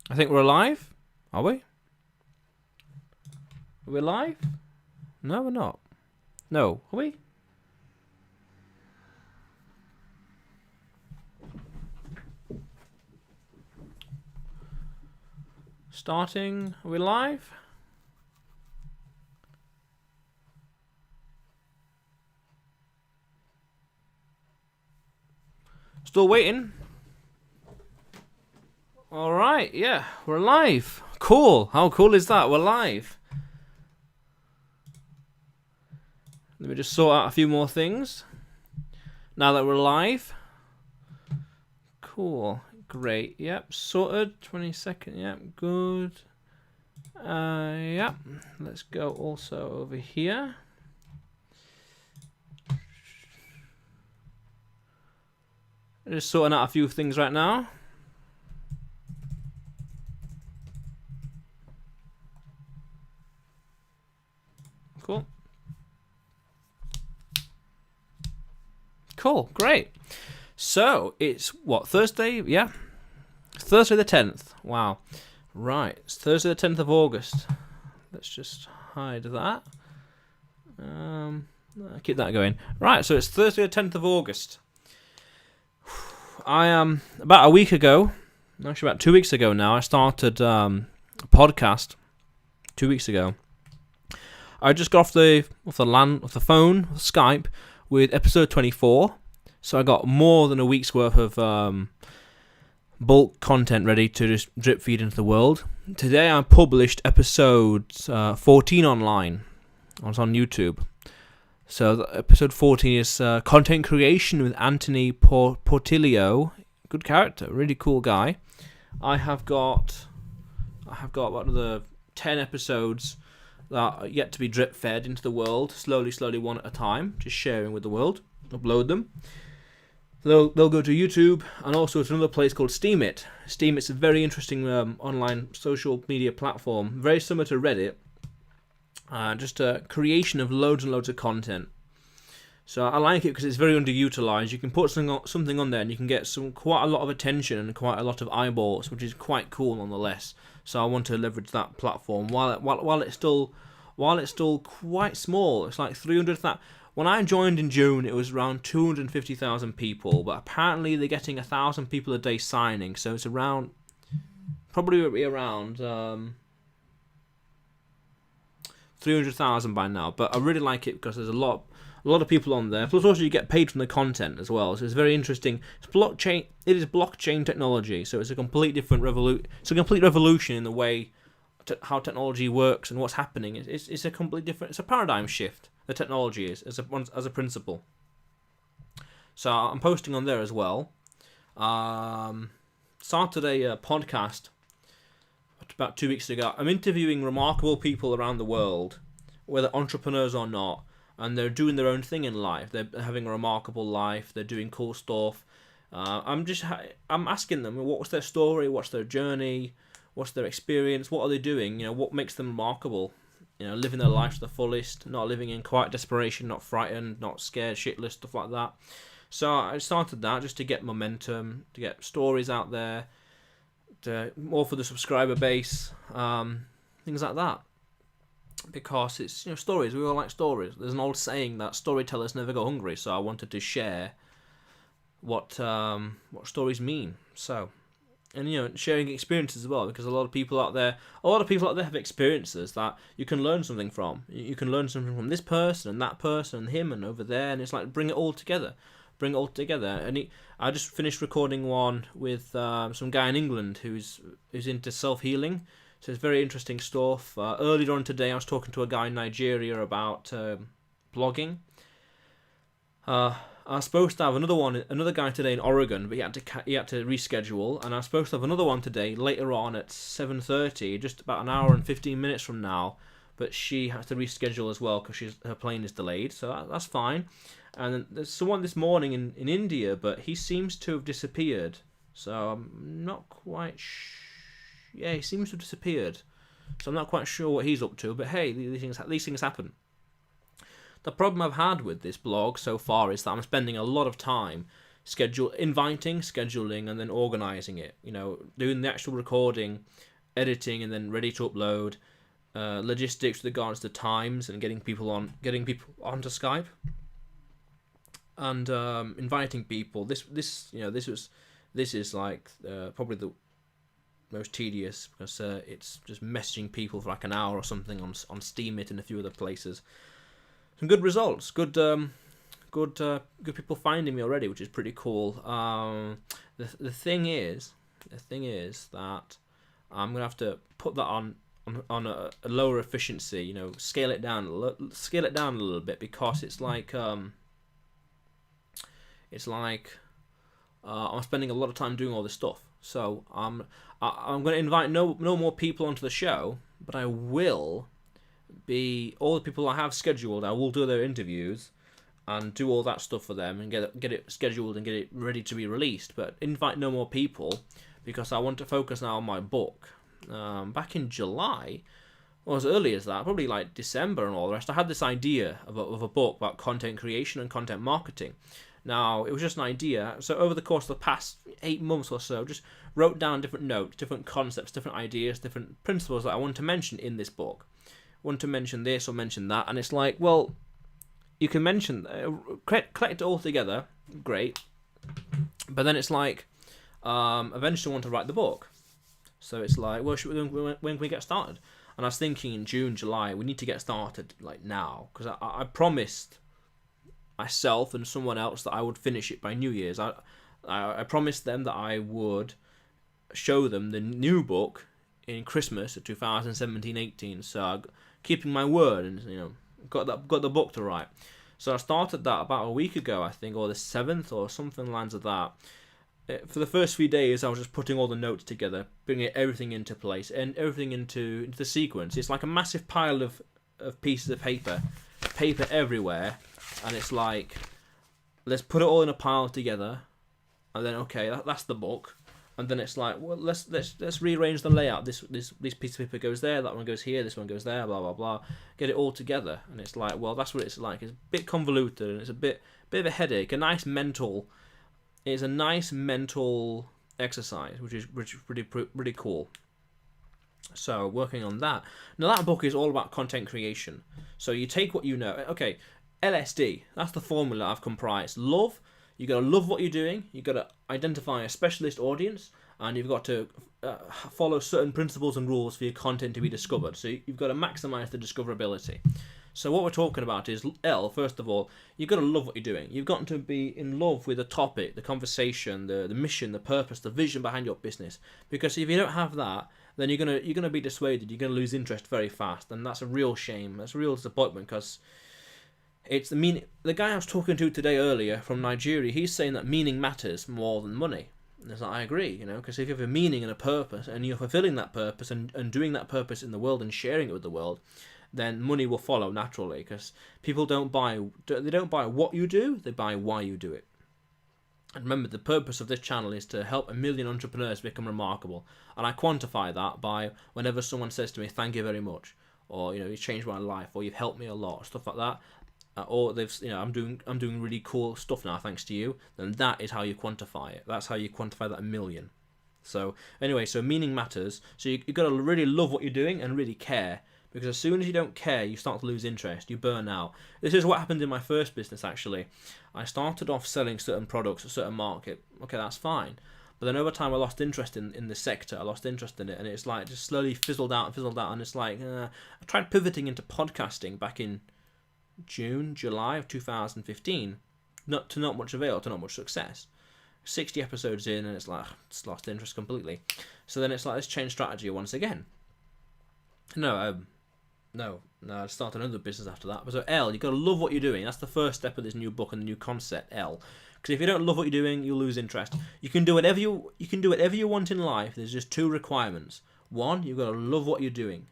I think we're alive. Are we? Are we live? No, we're not. No, are we? Starting. Are we live? Still waiting. Alright, yeah, we're live. Cool. How cool is that? We're live. Let me just sort out a few more things. Now that we're live. Cool. Great. Yep. Sorted. 22nd. Yep. Good. Yep. Let's go also over here. Just sorting out a few things right now. Cool. Cool. Great. So, it's what? Thursday? Yeah. Thursday the 10th. Wow. Right. It's Thursday the 10th of August. Let's just hide that. Keep that going. Right. So, it's Thursday the 10th of August. I about a week ago, actually about 2 weeks ago now, I started a podcast. 2 weeks ago. I just got off the phone, Skype, with episode 24. So I got more than a week's worth of bulk content ready to just drip feed into the world. Today I published episode 14 online. It's on YouTube. So episode 14 is content creation with Anthony Portillo. Good character, really cool guy. I have got what are the 10 episodes that are yet to be drip fed into the world, slowly, one at a time, just sharing with the world. Upload them. They'll go to YouTube and also to another place called Steemit. Steemit's a very interesting online social media platform, very similar to Reddit. Just a creation of loads and loads of content. So I like it because it's very underutilized. You can put something on there and you can get quite a lot of attention and quite a lot of eyeballs, which is quite cool nonetheless. So I want to leverage that platform while it's still quite small. It's like 300,000. When I joined in June, it was around 250,000 people, but apparently they're getting 1,000 people a day signing. So it's probably around 300,000 by now. But I really like it because there's a lot of people on there. Plus, also you get paid from the content as well. So it's very interesting. It's blockchain. It is blockchain technology. So it's a complete different It's a complete revolution in the way how technology works and what's happening. It's a complete different. It's a paradigm shift. The technology is as a principle. So I'm posting on there as well. Started a podcast about 2 weeks ago. I'm interviewing remarkable people around the world, whether entrepreneurs or not, and they're doing their own thing in life. They're having a remarkable life. They're doing cool stuff. I'm asking them what's their story, what's their journey, what's their experience, what are they doing? What makes them remarkable? Living their life to the fullest, not living in quiet desperation, not frightened, not scared, shitless, stuff like that. So I started that just to get momentum, to get stories out there, more for the subscriber base, things like that. Because it's stories. We all like stories. There's an old saying that storytellers never go hungry. So I wanted to share what stories mean. So, and sharing experiences as well, because a lot of people out there have experiences that you can learn something from. You can learn something from this person and that person and him and over there, and it's like bring it all together. And I just finished recording one with some guy in England who's into self-healing. So it's very interesting stuff. Earlier on today, I was talking to a guy in Nigeria about blogging. I was supposed to have another guy today in Oregon, but he had to reschedule. And I was supposed to have another one today later on at 7:30, just about an hour and 15 minutes from now. But she has to reschedule as well because her plane is delayed. So that's fine. And then there's someone this morning in India, but he seems to have disappeared. So I'm not quite Yeah, he seems to have disappeared. So I'm not quite sure what he's up to, but hey, these things happen. The problem I've had with this blog so far is that I'm spending a lot of time inviting, scheduling, and then organizing it. Doing the actual recording, editing, and then ready to upload. Logistics with regards to times and getting people onto Skype, and inviting people. This is like probably the most tedious, because it's just messaging people for like an hour or something on Steemit and a few other places. Some good results. Good people finding me already, which is pretty cool. The thing is that I'm gonna have to put that on a lower efficiency. Scale it down a little bit, because it's like I'm spending a lot of time doing all this stuff. So I'm going to invite no more people onto the show, but I will be all the people I have scheduled. I will do their interviews and do all that stuff for them and get it scheduled and get it ready to be released. But invite no more people, because I want to focus now on my book. Back in July, or as early as that, probably like December and all the rest, I had this idea of a book about content creation and content marketing. Now, it was just an idea, so over the course of the past 8 months or so, just wrote down different notes, different concepts, different ideas, different principles that I want to mention in this book. I want to mention this or mention that, and it's like, well, you can mention, collect it all together, great, but then it's like, eventually I want to write the book. So it's like, well, when can we get started? And I was thinking in June, July, we need to get started like now, because I promised myself and someone else that I would finish it by New Year's. I promised them that I would show them the new book in Christmas of 2017-18. So keeping my word, and got the book to write. So I started that about a week ago, I think, or the 7th or something lines of that. For the first few days, I was just putting all the notes together, bringing everything into place and everything into the sequence. It's like a massive pile of pieces of paper everywhere, and it's like, let's put it all in a pile together, and then okay, that's the book, and then it's like, well, let's rearrange the layout. This piece of paper goes there, that one goes here, this one goes there, blah blah blah. Get it all together, and it's like, well, that's what it's like. It's a bit convoluted, and it's a bit of a headache. It's a nice mental exercise, which is pretty cool. So working on that. Now that book is all about content creation. So you take what you know. Okay, LSD. That's the formula I've comprised. Love. You got to love what you're doing. You got to identify a specialist audience, and you've got to follow certain principles and rules for your content to be discovered. So you've got to maximize the discoverability. So what we're talking about is L. First of all, you've got to love what you're doing. You've got to be in love with the topic, the conversation, the mission, the purpose, the vision behind your business. Because if you don't have that, then you're gonna be dissuaded. You're gonna lose interest very fast, and that's a real shame. That's a real disappointment, because it's the meaning. The guy I was talking to today earlier from Nigeria, he's saying that meaning matters more than money. And it's like, I agree, because if you have a meaning and a purpose, and you're fulfilling that purpose and doing that purpose in the world and sharing it with the world, then money will follow naturally, because people don't buy what you do, they buy why you do it. And remember, the purpose of this channel is to help 1 million entrepreneurs become remarkable, and I quantify that by whenever someone says to me, thank you very much, or you've changed my life, or you've helped me a lot, stuff like that, or they've I'm doing really cool stuff now thanks to you. Then that is how you quantify it. That's how you quantify that 1 million. So anyway, so meaning matters. So you've got to really love what you're doing and really care. Because as soon as you don't care, you start to lose interest, you burn out. This is what happened in my first business, actually. I started off selling certain products, a certain market. Okay, that's fine. But then over time, I lost interest in the sector. I lost interest in it, and it's like just slowly fizzled out. And it's like, I tried pivoting into podcasting back in June, July of 2015. Not much avail, to not much success. 60 episodes in, and it's like, it's lost interest completely. So then it's like, let's change strategy once again. No, I started another business after that. But so L, you've got to love what you're doing. That's the first step of this new book and the new concept, L. Because if you don't love what you're doing, you'll lose interest. You can do whatever you want in life. There's just 2 requirements. 1, you've got to love what you're doing.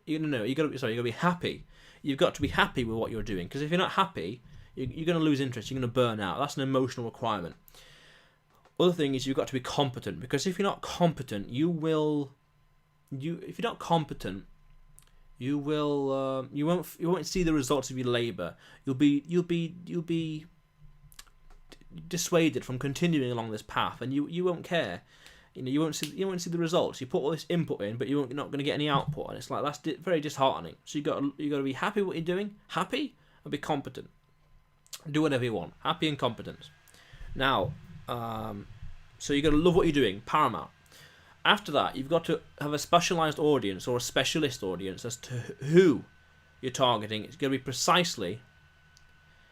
You got to be happy. You've got to be happy with what you're doing. Because if you're not happy, you're going to lose interest. You're going to burn out. That's an emotional requirement. Other thing is you've got to be competent. Because if you're not competent, you won't see the results of your labor. You'll be dissuaded from continuing along this path, and you won't care. You won't see the results. You put all this input in, but you're not going to get any output, and it's like that's very disheartening. So you got to be happy with what you're doing, happy, and be competent. Do whatever you want, happy and competent. Now, so you got to love what you're doing, paramount. After that, you've got to have a specialized audience or a specialist audience as to who you're targeting. It's going to be precisely.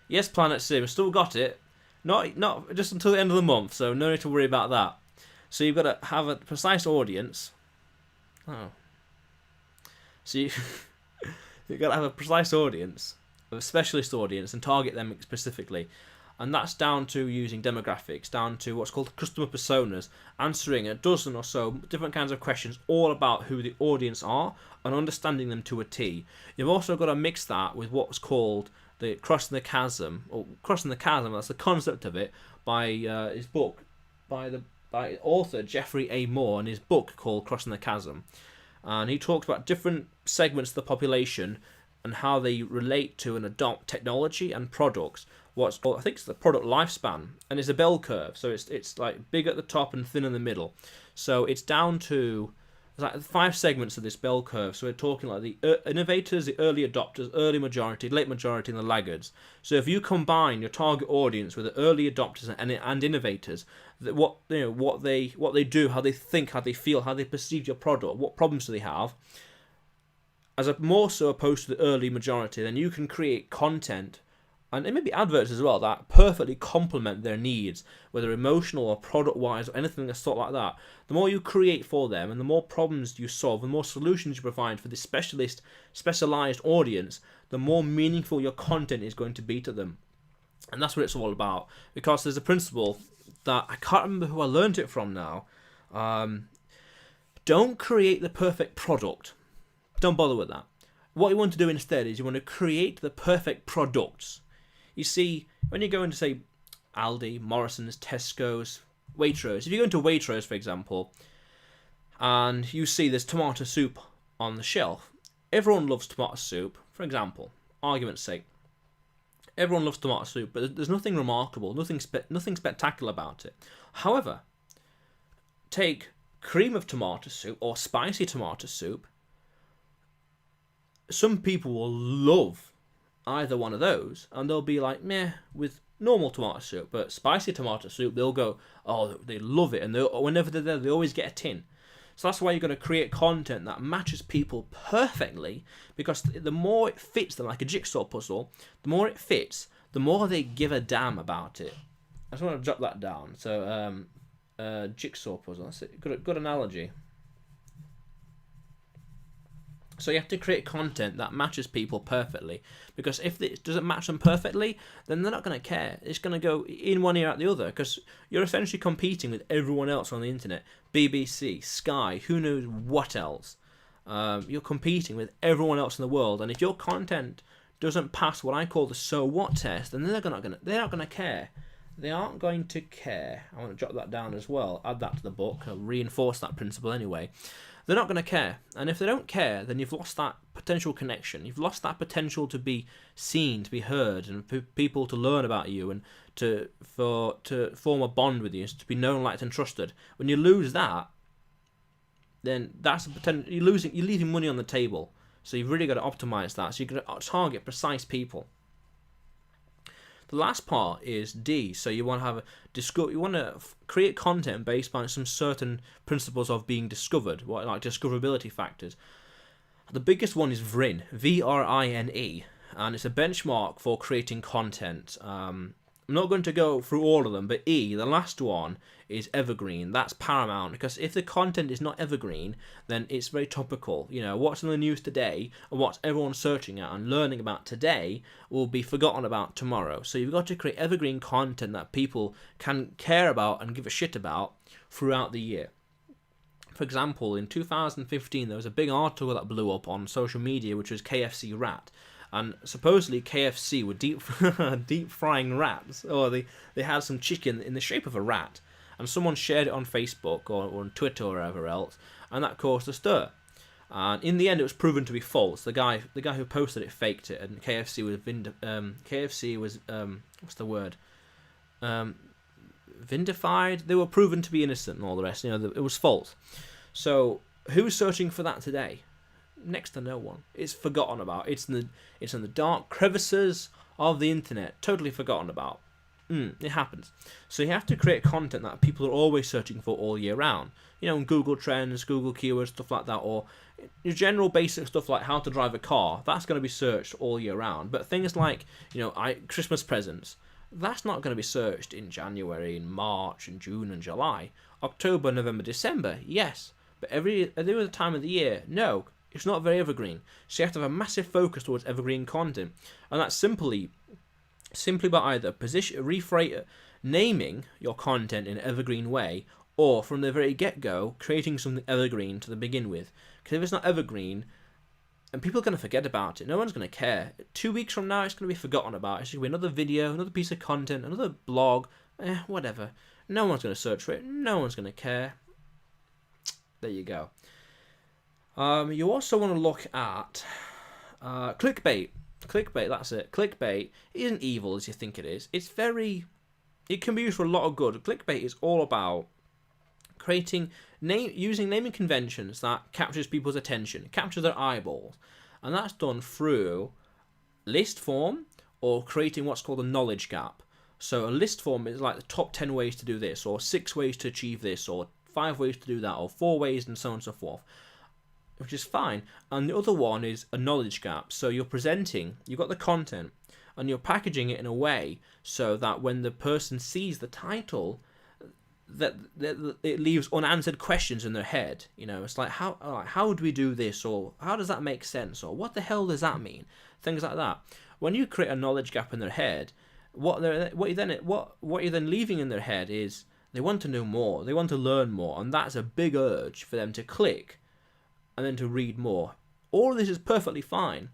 Yes, Planet Sim, still got it. Not just until the end of the month, so no need to worry about that. So you've got to have a precise audience. Oh. So you've got to have a precise audience, a specialist audience, and target them specifically. And that's down to using demographics, down to what's called customer personas, answering a dozen or so different kinds of questions all about who the audience are and understanding them to a T. You've also got to mix that with what's called the crossing the chasm, that's the concept of it, by his book, by author Jeffrey A. Moore, in his book called Crossing the Chasm. And he talks about different segments of the population and how they relate to and adopt technology and products. What's called, I think it's the product lifespan, and it's a bell curve. So it's like big at the top and thin in the middle. So it's down to like 5 segments of this bell curve. So we're talking like the innovators, the early adopters, early majority, late majority, and the laggards. So if you combine your target audience with the early adopters and innovators, what they do, how they think, how they feel, how they perceive your product, what problems do they have, more so opposed to the early majority, then you can create content, and it may be adverts as well, that perfectly complement their needs, whether emotional or product-wise or anything of sort like that. The more you create for them and the more problems you solve, the more solutions you provide for this specialized audience, the more meaningful your content is going to be to them. And that's what it's all about. Because there's a principle that I can't remember who I learned it from now. Don't create the perfect product. Don't bother with that. What you want to do instead is you want to create the perfect products. You see, when you go into, say, Aldi, Morrison's, Tesco's, Waitrose, if you go into Waitrose, for example, and you see there's tomato soup on the shelf, everyone loves tomato soup, for example, argument's sake. Everyone loves tomato soup, but there's nothing remarkable, nothing spectacular about it. However, take cream of tomato soup or spicy tomato soup. Some people will love either one of those, and they'll be like, meh, with normal tomato soup, but spicy tomato soup, they'll go, oh, they love it, and whenever they're there, they always get a tin. So that's why you're going to create content that matches people perfectly, because the more it fits them, like a jigsaw puzzle, the more it fits, the more they give a damn about it. I just want to jot that down. So, jigsaw puzzle, that's a good analogy. So you have to create content that matches people perfectly, because if it doesn't match them perfectly, then they're not going to care. It's going to go in one ear out the other, because you're essentially competing with everyone else on the internet. BBC, Sky, who knows what else. You're competing with everyone else in the world, and if your content doesn't pass what I call the so what test, then they're not going to care. They aren't going to care. I want to jot that down as well. Add that to the book. I'll reinforce that principle anyway. They're not going to care. And if they don't care, then you've lost that potential connection. You've lost that potential to be seen, to be heard, and for people to learn about you and to form a bond with you, to be known, liked, and trusted. When you lose that, then that's a potential. You're leaving money on the table. So you've really got to optimize that. So you're going to target precise people. The last part is D. So you want to create content based on some certain principles of being discovered, like discoverability factors. The biggest one is VRINE, VRINE, and it's a benchmark for creating content. I'm not going to go through all of them, but E, the last one, is evergreen. That's paramount, because if the content is not evergreen, then it's very topical. You know, what's in the news today and what everyone's searching at and learning about today will be forgotten about tomorrow. So you've got to create evergreen content that people can care about and give a shit about throughout the year. For example, in 2015, there was a big article that blew up on social media, which was KFC rat. And supposedly KFC were deep frying rats, or they had some chicken in the shape of a rat, and someone shared it on Facebook or on Twitter or wherever else, and that caused a stir. And in the end, it was proven to be false. The guy who posted it faked it, and KFC was what's the word? vindified. They were proven to be innocent and all the rest. You know, it was false. So who's searching for that today? Next to no one. It's forgotten about. It's in the dark crevices of the internet. Totally forgotten about. It happens. So you have to create content that people are always searching for all year round. You know, Google Trends, Google Keywords, stuff like that, or your general basic stuff like how to drive a car. That's going to be searched all year round. But things like, you know, Christmas presents, that's not going to be searched in January, in March, and June, and July. October, November, December, yes. But every other time of the year, no. It's not very evergreen. So you have to have a massive focus towards evergreen content. And that's simply by either naming your content in an evergreen way, or from the very get-go, creating something evergreen to begin with. Because if it's not evergreen, and people are going to forget about it, no one's going to care. 2 weeks from now, it's going to be forgotten about. It's going to be another video, another piece of content, another blog, whatever. No one's going to search for it. No one's going to care. There you go. You also want to look at clickbait. Clickbait, that's it. Clickbait isn't evil as you think it is. It can be used for a lot of good. Clickbait is all about using naming conventions that captures people's attention, captures their eyeballs, and that's done through list form or creating what's called a knowledge gap. So a list form is like the top 10 ways to do this, or 6 ways to achieve this, or 5 ways to do that, or 4 ways, and so on and so forth, which is fine. And the other one is a knowledge gap. So you've got the content, and you're packaging it in a way so that when the person sees the title, that it leaves unanswered questions in their head. You know, it's like, how do we do this, or how does that make sense, or what the hell does that mean? Things like that. When you create a knowledge gap in their head, what you're then leaving in their head is they want to know more, they want to learn more, and that's a big urge for them to click and then to read more. All of this is perfectly fine.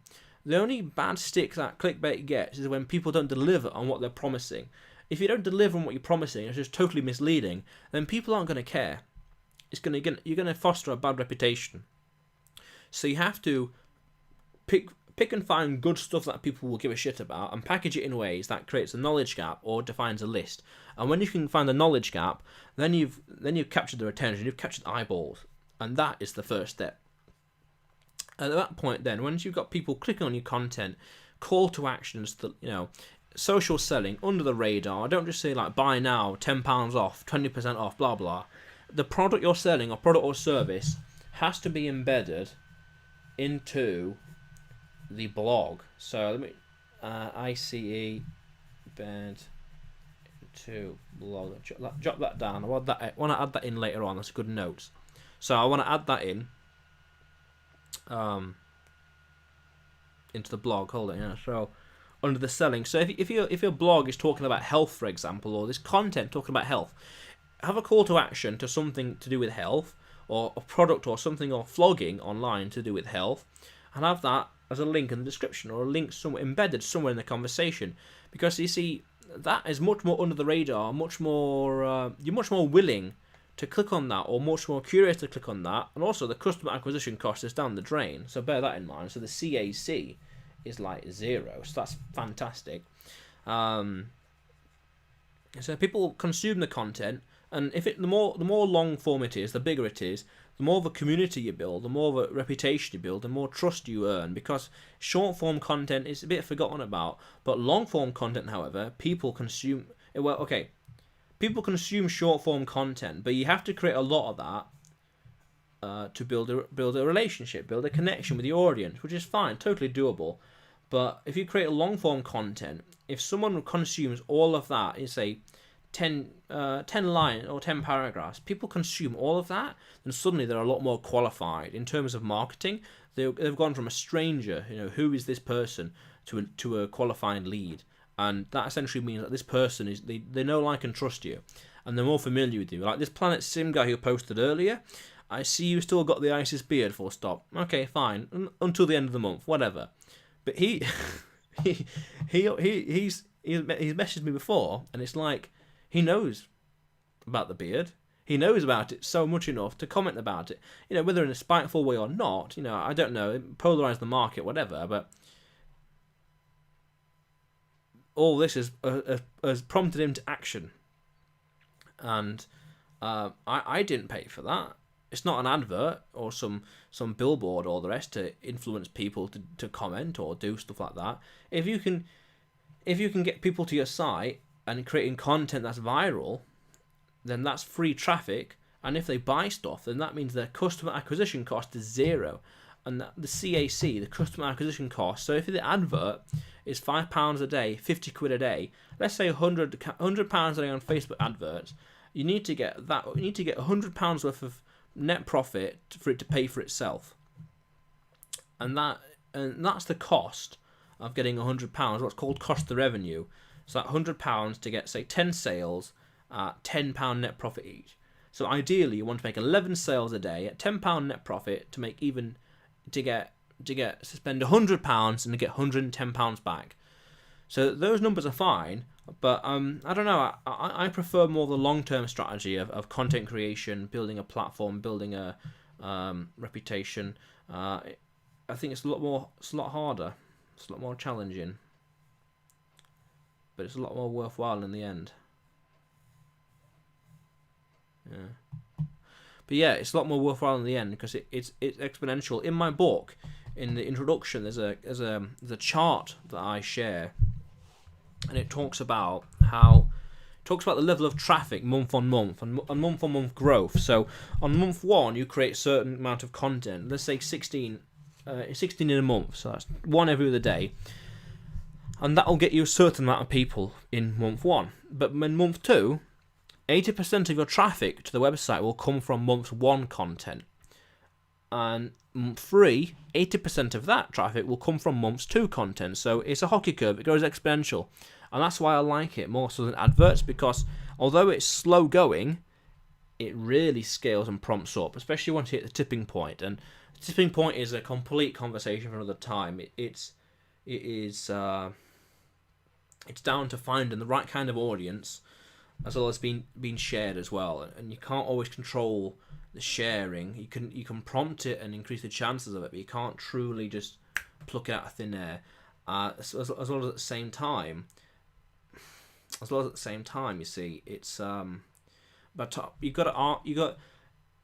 The only bad stick that clickbait gets is when people don't deliver on what they're promising. If you don't deliver on what you're promising, it's just totally misleading, then people aren't going to care. You're going to foster a bad reputation. So you have to pick and find good stuff that people will give a shit about and package it in ways that creates a knowledge gap or defines a list. And when you can find the knowledge gap, then you've captured their attention, you've captured eyeballs, and that is the first step. At that point, then, once you've got people clicking on your content, call to actions, social selling under the radar. Don't just say like buy now, £10 off, 20% off, blah blah. The product you're selling or product or service has to be embedded into the blog. So let me ICE bed to blog. Jot that down. I want to add that in later on. That's a good note. So I want to add that in into the blog. Hold it. Yeah. So under the selling. So if your blog is talking about health, for example, or this content talking about health, have a call to action to something to do with health, or a product or something, or flogging online to do with health, and have that as a link in the description, or a link somewhere embedded somewhere in the conversation. Because you see, that is much more under the radar, much more you're much more willing to click on that, or much more curious to click on that, and also the customer acquisition cost is down the drain, so bear that in mind. So the CAC is like 0, so that's fantastic. So people consume the content, and the more long form it is, the bigger it is, the more of a community you build, the more of a reputation you build, the more trust you earn. Because short form content is a bit forgotten about, but long form content, however, people consume. People consume short form content, but you have to create a lot of that to build a relationship, build a connection with your audience, which is fine, totally doable. But if you create a long form content, if someone consumes all of that in, say, 10 lines or 10 paragraphs, people consume all of that, then suddenly they're a lot more qualified in terms of marketing. They've gone from a stranger, who is this person, to a qualified lead. And that essentially means that this person they know, like, and trust you, and they're more familiar with you. Like this Planet Sim guy who posted earlier, I see you still got the ISIS beard, full stop. Okay, fine, until the end of the month, whatever. But he's messaged me before, and it's like he knows about the beard. He knows about it so much enough to comment about it. Whether in a spiteful way or not, I don't know, polarize the market, whatever. But all this has prompted him to action. and I didn't pay for that. It's not an advert or some billboard or the rest to influence people to comment or do stuff like that. If you can get people to your site and creating content that's viral, then that's free traffic. And if they buy stuff, then that means their customer acquisition cost is zero. And the CAC, the customer acquisition cost, so if the advert is £5 a day, 50 quid a day, let's say £100 a day on Facebook adverts, you need to get £100 worth of net profit for it to pay for itself. And that's the cost of getting £100, what's called cost of revenue. So that £100 to get, say, 10 sales at £10 net profit each. So ideally, you want to make 11 sales a day at £10 net profit to spend £100 and to get £110 back. So those numbers are fine, but I don't know. I prefer more the long-term strategy of content creation, building a platform, building a reputation. I think it's a lot harder, it's a lot more challenging, but it's a lot more worthwhile in the end. Yeah. But yeah, it's a lot more worthwhile in the end because it's exponential. In my book, in the introduction, there's a chart that I share, and it talks about the level of traffic month on month and month on month growth. So on month 1, you create a certain amount of content. Let's say 16 in a month. So that's one every other day, and that'll get you a certain amount of people in month 1. But in month 2, 80% of your traffic to the website will come from month 1 content. And month 3, 80% of that traffic will come from month 2 content. So it's a hockey curve, it goes exponential. And that's why I like it more so than adverts, because although it's slow going, it really scales and prompts up, especially once you hit the tipping point. And the tipping point is a complete conversation for another time. It's down to finding the right kind of audience, as well as being shared as well. And you can't always control the sharing. You can prompt it and increase the chances of it, but you can't truly just pluck it out of thin air. As well as at the same time, you see, it's but you've got to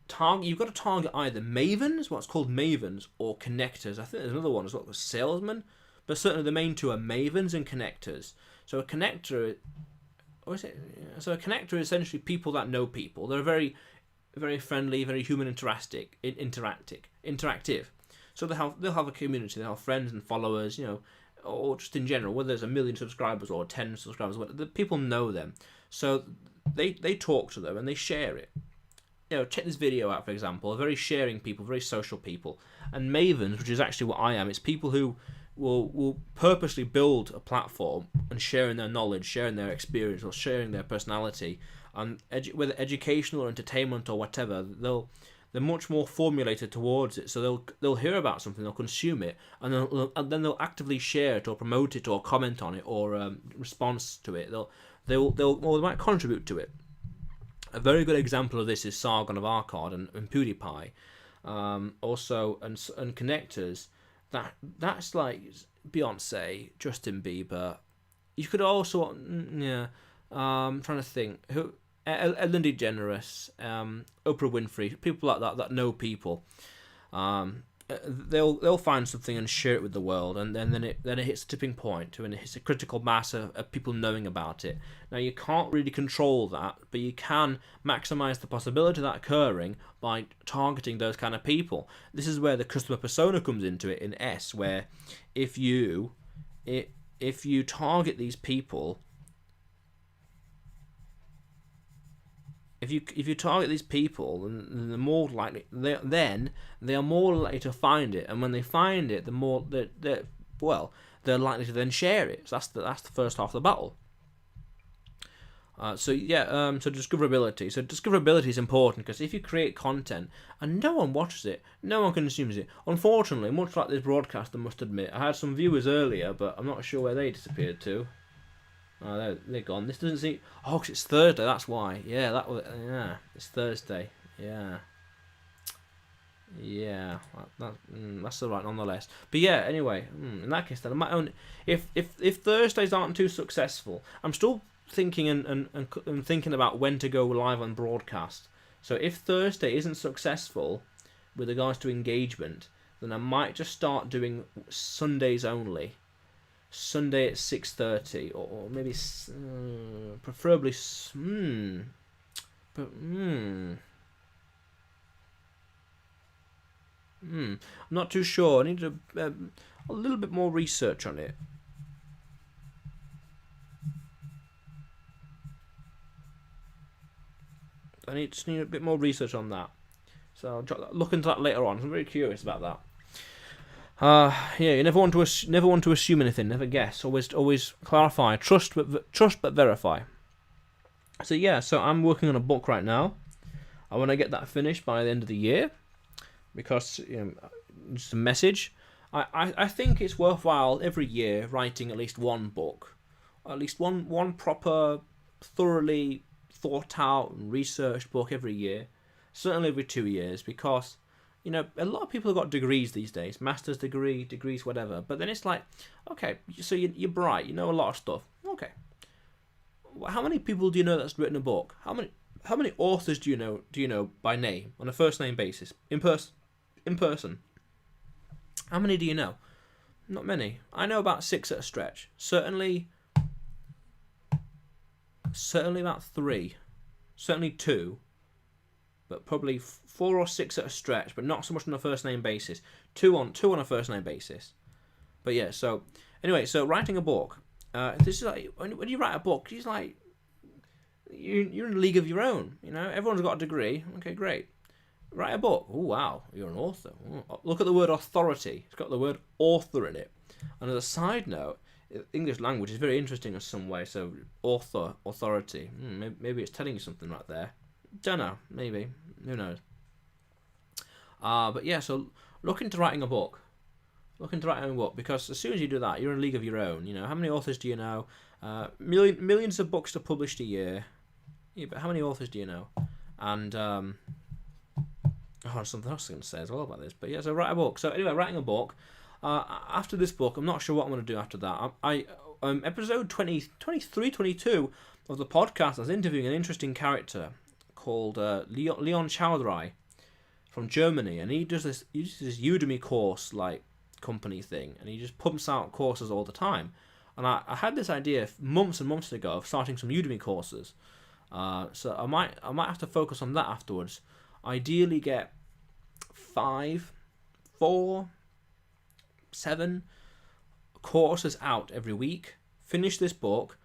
target either mavens, what's called mavens, or connectors. I think there's another one as well, salesmen, but certainly the main two are mavens and connectors. So a connector. So a connector is essentially people that know people. They're very, very friendly, very human interactive. So they'll have a community. They'll have friends and followers, or just in general, whether there's 1 million subscribers or 10 subscribers, the people know them. So they talk to them and they share it. Check this video out, for example. Very sharing people, very social people. And mavens, which is actually what I am, it's people who will purposely build a platform and sharing their knowledge, sharing their experience, or sharing their personality, and whether educational or entertainment or whatever, they're much more formulated towards it. So they'll hear about something, they'll consume it, and then they'll actively share it or promote it or comment on it or response to it. They might contribute to it. A very good example of this is Sargon of Akkad and PewDiePie, also and connectors. That's like Beyonce, Justin Bieber. You could also, I'm trying to think, who, Ellen DeGeneres, Oprah Winfrey, people like that know people. They'll find something and share it with the world, and then it hits a tipping point, and it hits a critical mass of people knowing about it. Now you can't really control that, but you can maximize the possibility of that occurring by targeting those kind of people. This is where the customer persona comes into it in S, where if you target these people. If you target these people, then they're more likely. They are more likely to find it, and when they find it, the more they're likely to then share it. So that's the first half of the battle. So discoverability. So discoverability is important because if you create content and no one watches it, no one consumes it. Unfortunately, much like this broadcast, I must admit, I had some viewers earlier, but I'm not sure where they disappeared to. Oh, they're gone. This doesn't seem. Oh, 'cause it's Thursday. That's why. Yeah, it's Thursday. Yeah. That's all right, nonetheless. But yeah, anyway, in that case, then I might own. If Thursdays aren't too successful, I'm still thinking and thinking about when to go live on broadcast. So if Thursday isn't successful with regards to engagement, then I might just start doing Sundays only. Sunday at 6:30, or maybe preferably. I'm not too sure. I need a little bit more research on it. Just need a bit more research on that. So I'll look into that later on. I'm very curious about that. Yeah, you never want to assume anything. Never guess. Always clarify. Trust but verify. So yeah, so I'm working on a book right now. I want to get that finished by the end of the year, because just a message. I think it's worthwhile every year writing at least one book, at least one proper, thoroughly thought out and researched book every year, certainly every 2 years, because a lot of people have got degrees these days, master's degrees, whatever. But then it's like, okay, so you're bright, you know a lot of stuff. Okay, how many people do you know that's written a book? How many authors do you know by name, on a first name basis, in person? How many do you know? Not many. I know about 6 at a stretch. Certainly about 3. Certainly 2. But probably 4 or 6 at a stretch, but not so much on a first name basis. Two on a first name basis. But yeah, so anyway, so writing a book. This is like when you write a book, it's like you're in a league of your own. Everyone's got a degree. Okay, great. Write a book. Oh wow, you're an author. Ooh. Look at the word authority. It's got the word author in it. And as a side note, English language is very interesting in some way. So authority. Maybe it's telling you something right there. Don't know. Maybe. Who knows? But yeah. So look into writing a book. Because as soon as you do that, you're in a league of your own. How many authors do you know? Millions of books are published a year. Yeah, but how many authors do you know? And something else I'm going to say as well about this. But yeah, so write a book. So anyway, writing a book. After this book, I'm not sure what I'm going to do after that. Episode 23, 22 of the podcast, I was interviewing an interesting character called Leon Chowdhury from Germany, and he does this Udemy course like company thing, and he just pumps out courses all the time. And I had this idea months and months ago of starting some Udemy courses. So I might have to focus on that afterwards. Ideally get 4, 7 courses out every week. Finish this book.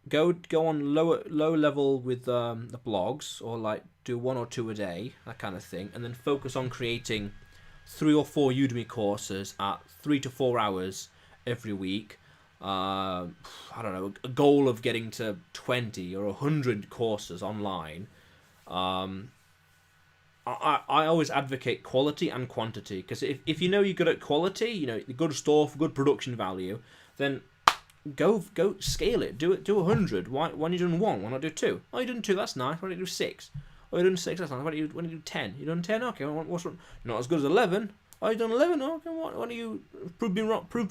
Go on low level with the blogs, or like do 1 or 2 a day, that kind of thing, and then focus on creating 3 or 4 Udemy courses at 3 to 4 hours every week. I don't know, a goal of getting to 20 or 100 courses online. I always advocate quality and quantity, because if you're good at quality, good stuff, good production value, then go scale it. Do 100. Why are you doing 1? Why not do 2? Oh, you're doing 2. That's nice. Why don't you do 6? Oh, you're doing 6. That's nice. Why don't you do 10? You're doing 10. Okay. What's not as good as 11? Oh, you're doing 11. Okay. Why don't you prove me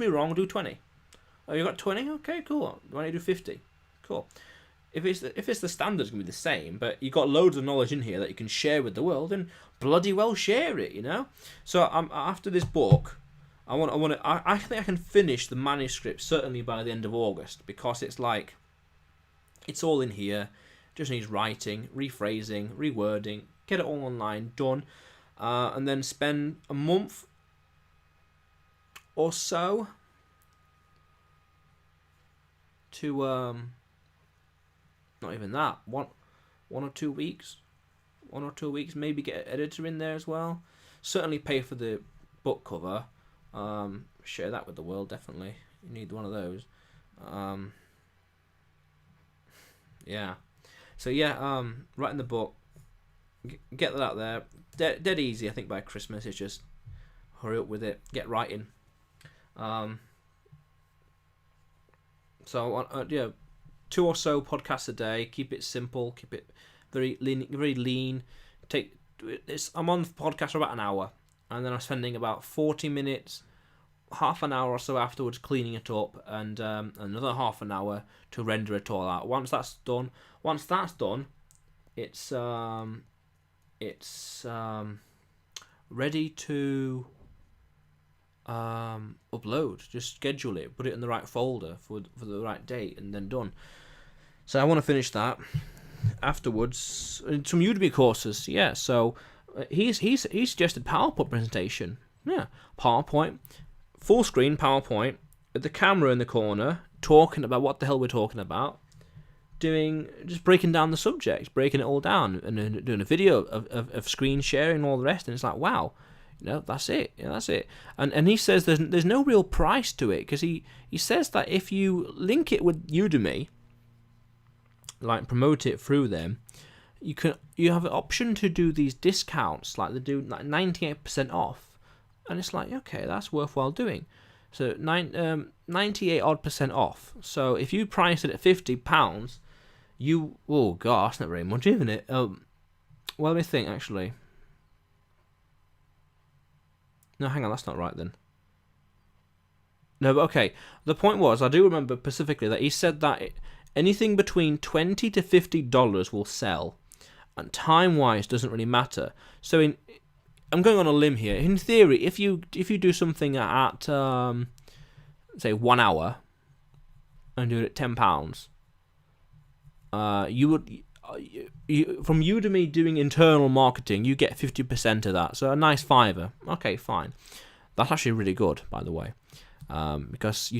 wrong? Do 20. Oh, you got 20. Okay, cool. Why don't you do 50? Cool. If it's the standard's gonna be the same, but you got loads of knowledge in here that you can share with the world, then bloody well share it. So after this book, I think I can finish the manuscript certainly by the end of August, because it's like it's all in here. Just needs writing, rephrasing, rewording, get it all online, done, and then spend a month or so to not even that, one or 2 weeks, maybe get an editor in there as well. Certainly pay for the book cover. Share that with the world, definitely. You need one of those. Yeah. So yeah, writing the book, get that out there. Dead easy, I think, by Christmas. It's just hurry up with it, get writing. So yeah, 2 or so podcasts a day. Keep it simple. Keep it very lean. I'm on the podcast for about an hour, and then I'm spending about 40 minutes, half an hour or so afterwards cleaning it up, and another half an hour to render it all out. Once that's done, it's ready to upload. Just schedule it, put it in the right folder for the right date, and then done. So I want to finish that. Afterwards, some Udemy courses. Yeah, so he suggested PowerPoint presentation. Yeah, PowerPoint, full screen PowerPoint, with the camera in the corner, talking about what the hell we're talking about, just breaking down the subject, breaking it all down, and then doing a video of screen sharing and all the rest. And it's like, wow, that's it. That's it. And he says there's no real price to it, because he says that if you link it with Udemy, like promote it through them, you have an option to do these discounts, like they do like 98% off, and it's like, okay, that's worthwhile doing. So 98 odd % off. So if you price it at £50, oh gosh, that's not very much, isn't it? Well, let me think actually. No, hang on, that's not right then. No, but okay. The point was, I do remember specifically that he said that anything between $20 to $50 will sell, and time-wise doesn't really matter. So I'm going on a limb here. In theory, if you do something at say 1 hour and do it at £10, you would from Udemy doing internal marketing, you get 50% of that. So a nice £5. Okay, fine. That's actually really good, by the way, because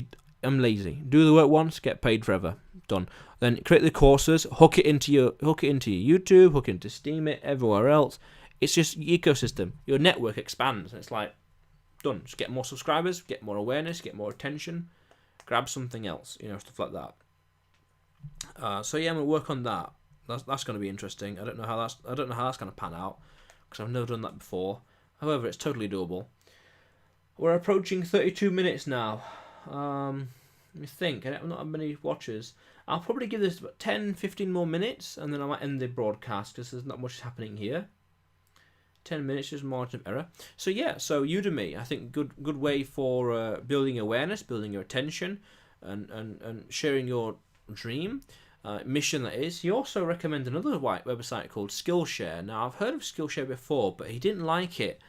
I'm lazy. Do the work once, get paid forever. Done. Then create the courses, hook it into your YouTube, hook it into Steam, everywhere else. It's just ecosystem. Your network expands, and it's like done. Just get more subscribers, get more awareness, get more attention. Grab something else, stuff like that. So yeah, I'm gonna work on that. That's going to be interesting. I don't know how that's going to pan out, because I've never done that before. However, it's totally doable. We're approaching 32 minutes now. Let me think. I don't have many watchers. I'll probably give this about 10-15 more minutes, and then I might end the broadcast, because there's not much happening here. 10 minutes, just margin of error. So yeah, Udemy, I think good way for building awareness, building your attention, and sharing your dream. Mission, that is. He also recommended another website called Skillshare. Now, I've heard of Skillshare before, but he didn't like it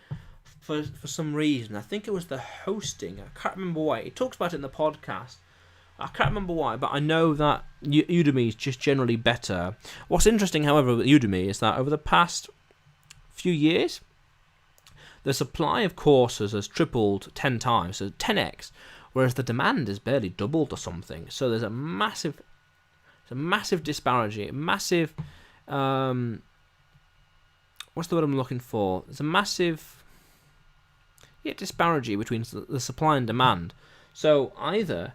for some reason. I think it was the hosting. I can't remember why. He talks about it in the podcast. I can't remember why, but I know that Udemy is just generally better. What's interesting, however, with Udemy is that over the past few years, the supply of courses has tripled 10 times, so 10x, whereas the demand is barely doubled or something. So there's a massive disparity, massive, what's the word I'm looking for? There's a massive disparity between the supply and demand. So either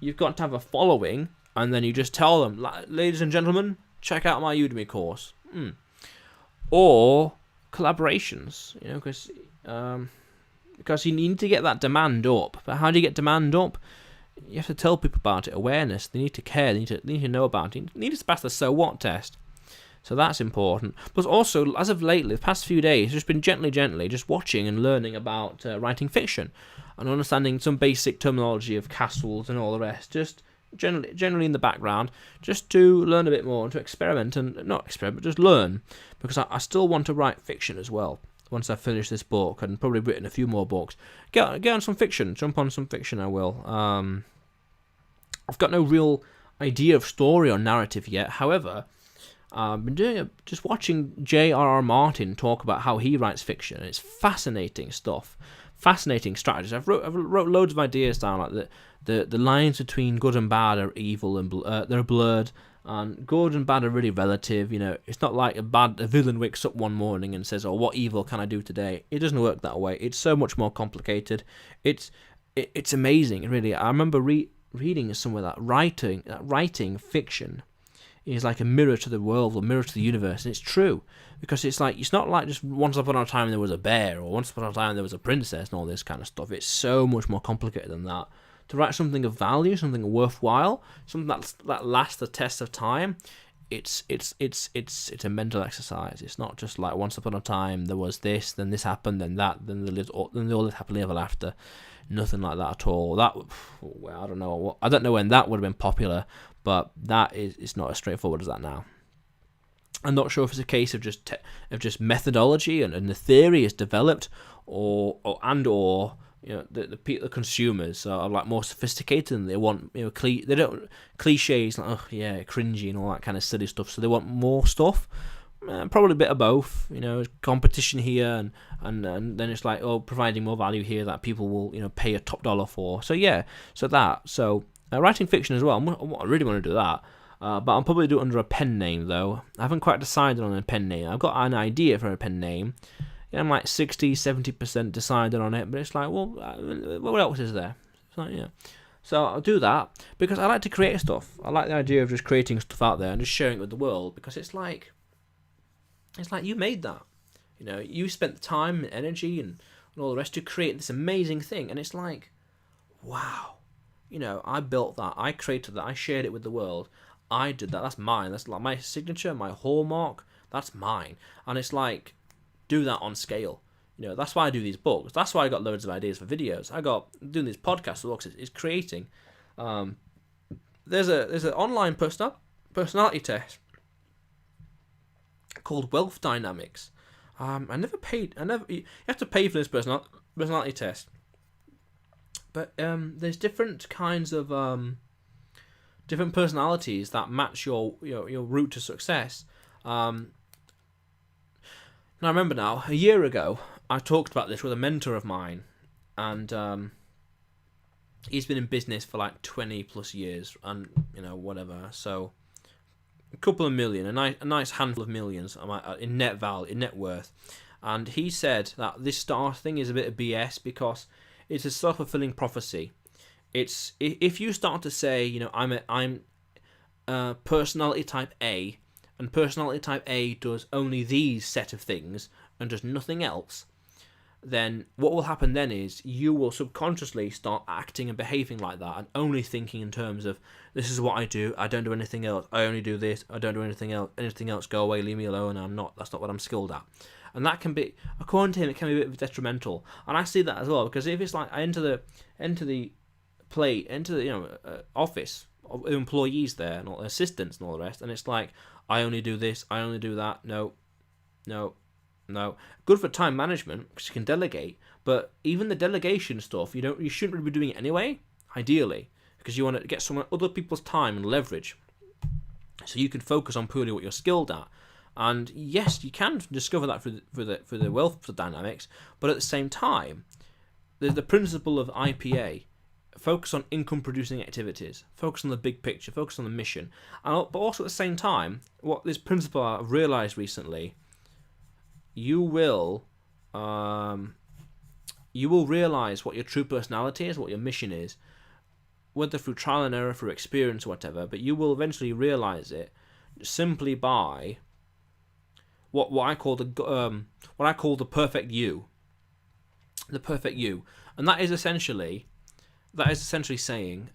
you've got to have a following, and then you just tell them, ladies and gentlemen, check out my Udemy course. Or collaborations, because you need to get that demand up. But how do you get demand up? You have to tell people about it, awareness. They need to care, they need to know about it. You need to pass the so what test. So that's important. But also, as of lately, the past few days, just been gently, just watching and learning about writing fiction and understanding some basic terminology of castles and all the rest. Just generally in the background, just to learn a bit more and to experiment, and not experiment, but just learn. Because I still want to write fiction as well. Once I've finished this book, and probably written a few more books, get on some fiction, jump on some fiction. I will. I've got no real idea of story or narrative yet. However, I've been just watching J.R.R. Martin talk about how he writes fiction. It's fascinating stuff, fascinating strategies. I've wrote loads of ideas down, like the lines between good and bad are evil and they're blurred. And good and bad are really relative. It's not like a villain wakes up one morning and says, "Oh, what evil can I do today?" It doesn't work that way. It's so much more complicated. It's amazing, really. I remember reading somewhere that writing fiction is like a mirror to the world, or mirror to the universe, and it's true, because it's not like just once upon a time there was a bear, or once upon a time there was a princess, and all this kind of stuff. It's so much more complicated than that. To write something of value, something worthwhile, something that lasts the test of time, it's a mental exercise. It's not just like once upon a time there was this, then this happened, then that, then they all lived happily ever after. Nothing like that at all. That, well, I don't know when that would have been popular, but that is, it's not as straightforward as that now. I'm not sure if it's a case of just methodology and the theory is developed, or you know, the consumers are like more sophisticated and they want, you know, they don't cliches like, oh yeah, cringy and all that kind of silly stuff. So they want more stuff. Probably a bit of both, you know, competition here and then it's like, oh, providing more value here that people will, you know, pay a top dollar for. So yeah, so writing fiction as well. I really want to do that. But I'll probably do it under a pen name though. I haven't quite decided on a pen name. I've got an idea for a pen name. Yeah, I'm like 60-70% decided on it, but it's like, well, what else is there? So yeah, so I'll do that because I like to create stuff. I like the idea of just creating stuff out there and just sharing it with the world, because it's like you made that, you know, you spent the time and energy and all the rest to create this amazing thing, and it's like, wow, you know, I built that, I created that, I shared it with the world, I did that, that's mine, that's like my signature, my hallmark, that's mine. And it's like, do that on scale. You know, that's why I do these books. That's why I got loads of ideas for videos. I got doing these podcasts. Books is creating. There's an online personality test called Wealth Dynamics. I never paid. You have to pay for this personality test. But there's different kinds of different personalities that match your route to success. Now, I remember now, a year ago, I talked about this with a mentor of mine, and he's been in business for like 20 plus years, and, you know, whatever, so a couple of million, a nice handful of millions in net value, in net worth, and he said that this star thing is a bit of BS because it's a self-fulfilling prophecy. It's, if you start to say, you know, I'm personality type A, and personality type A does only these set of things and does nothing else, then what will happen then is you will subconsciously start acting and behaving like that and only thinking in terms of, this is what I do, I don't do anything else, I only do this, I don't do anything else, go away, leave me alone, that's not what I'm skilled at. And that can be, according to him, it can be a bit detrimental. And I see that as well, because if it's like I enter the office of employees there and all the assistants and all the rest, and it's like, I only do this, I only do that, no. Good for time management because you can delegate, but even the delegation stuff, you shouldn't really be doing it anyway, ideally, because you want to get some other people's time and leverage, so you can focus on purely what you're skilled at. And yes, you can discover that through the wealth dynamics, but at the same time, there's the principle of IPA. Focus on income-producing activities. Focus on the big picture. Focus on the mission. But also at the same time, what this principle I've realised recently, you will realise what your true personality is, what your mission is, whether through trial and error, through experience, or whatever. But you will eventually realise it simply by what I call the perfect you. The perfect you, and that is essentially saying,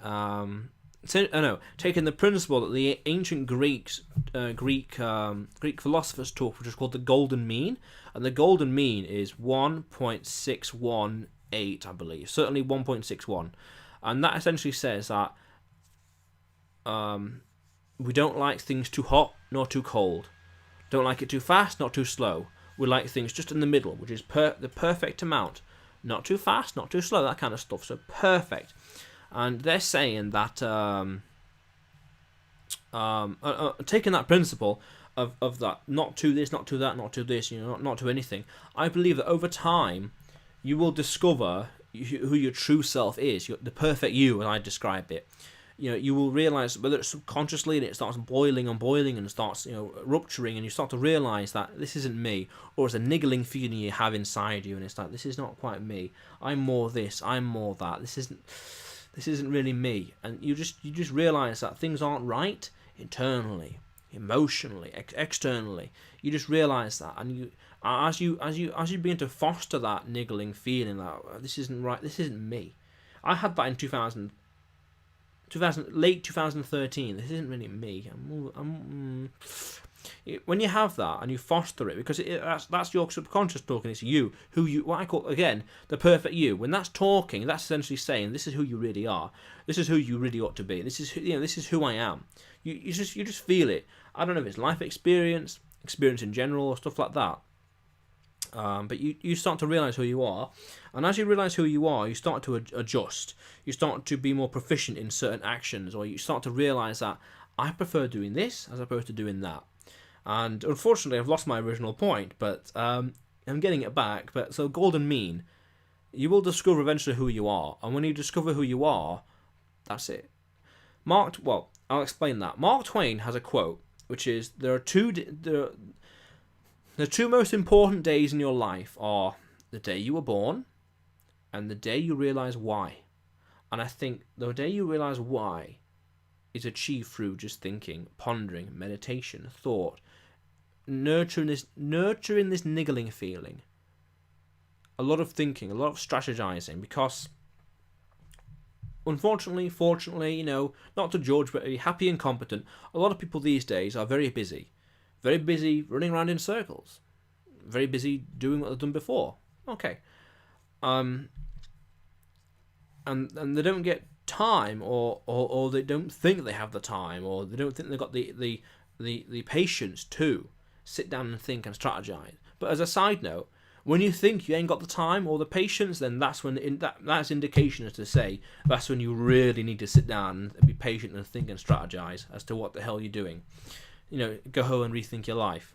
taking the principle that the ancient Greek philosophers took, which is called the golden mean, and the golden mean is 1.618, I believe, certainly 1.61, and that essentially says that we don't like things too hot nor too cold, don't like it too fast, not too slow. We like things just in the middle, which is the perfect amount. Not too fast, not too slow, that kind of stuff. So perfect. And they're saying that taking that principle of that, not to this, not to that, not to this, you know, not to anything. I believe that over time, you will discover who your true self is, the perfect you, as I describe it. You know, you will realise, whether it's subconsciously and it starts boiling and it starts, you know, rupturing, and you start to realise that this isn't me, or it's a niggling feeling you have inside you, and it's like, this is not quite me. I'm more this, I'm more that. This isn't really me, and you just realise that things aren't right internally, emotionally, externally. You just realise that, and you as you begin to foster that niggling feeling that this isn't right, this isn't me. I had that in 2000. late 2013. This isn't really me. When you have that and you foster it, because that's your subconscious talking. It's you, what I call, again, the perfect you. When that's talking, that's essentially saying, this is who you really are. This is who you really ought to be. This is who I am. You just feel it. I don't know if it's life experience in general, or stuff like that. But you start to realize who you are, and as you realize who you are, you start to adjust. You start to be more proficient in certain actions, or you start to realize that I prefer doing this as opposed to doing that. And unfortunately, I've lost my original point, but I'm getting it back. But so, golden mean, you will discover eventually who you are, and when you discover who you are, that's it. I'll explain that. Mark Twain has a quote, which is, the two most important days in your life are the day you were born and the day you realize why. And I think the day you realize why is achieved through just thinking, pondering, meditation, thought, nurturing this niggling feeling. A lot of thinking, a lot of strategizing, because unfortunately, fortunately, not to judge, but to be happy and competent, a lot of people these days are very busy running around in circles, very busy doing what they've done before. Okay. And they don't get time, or they don't think they have the time, or they don't think they've got the patience to sit down and think and strategize. But as a side note, when you think you ain't got the time or the patience, then that's when that's indication as to say that's when you really need to sit down and be patient and think and strategize as to what the hell you're doing. Go home and rethink your life.